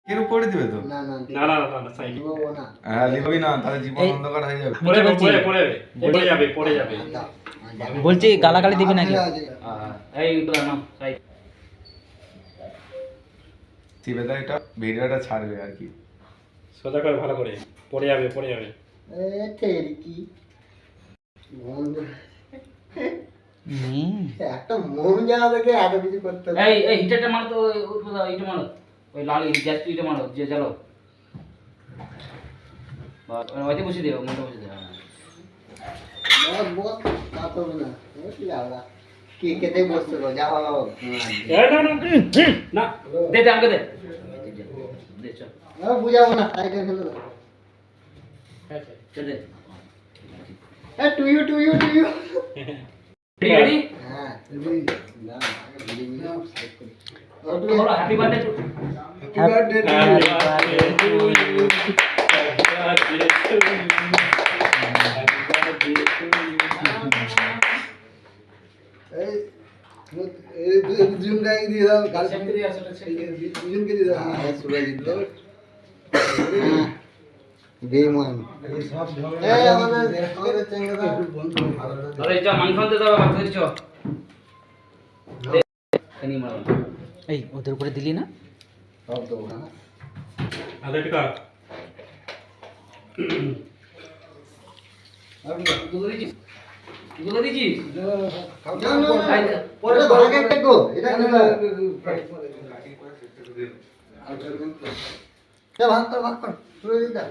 এর উপরে দিবে তো না না না না না না সাইড দিব না হ্যাঁ লিখবি না তাহলে জীবন অন্ধকার হয়ে যাবে পড়ে বলছি। পড়ে পড়ে পড়ে যাবে পড়ে যাবে বলছি গালাগালি দিবি নাকি? এই তোরা নাও সাইড চিবেদা এটা ভিডিওটা ছাড়বে আর কি সোজা করে ভালো করে পড়ে যাবে পড়ে যাবে এ তেরি কি মন একটা মন জানা থেকে এত কিছু করতে হবে। এই হিটারটা মারো তো এইটা মারো ওই লাল গ্যাস তুইটা মারো যে চলো বাস ওইতে বসে দিও মনটা বসে দিও বস বস তা তো না ও কি আলা কি কেটে বসতে গো যা হলো এই না না না দে দে আমাকে দে দে চল না বুঝাবো না সাইডে ফেলে দাও চল দে এ টু ইউ রেডি হ্যাঁ রেডি না রেডি না সাইড করি বলো happy birthday to happy birthday to you এই জুম ডাই দিয়ে দাও গার্লফ্রেন্ড দিয়ে আসলে দুজনকে দিয়ে দাও হ্যাঁ সুরজিৎ দাও বেমান এই আমাদের চেঙ্গা বন্ধু আরে যা মাংস আনতে যাবে বাদ দিছো খানি মারো এই ওদের উপরে দিলি না? সব দেবো না আদে টিকা গুলো দিছিস পরে ভাগে একটা গো এটা ভাগ কর সুরজিৎ দা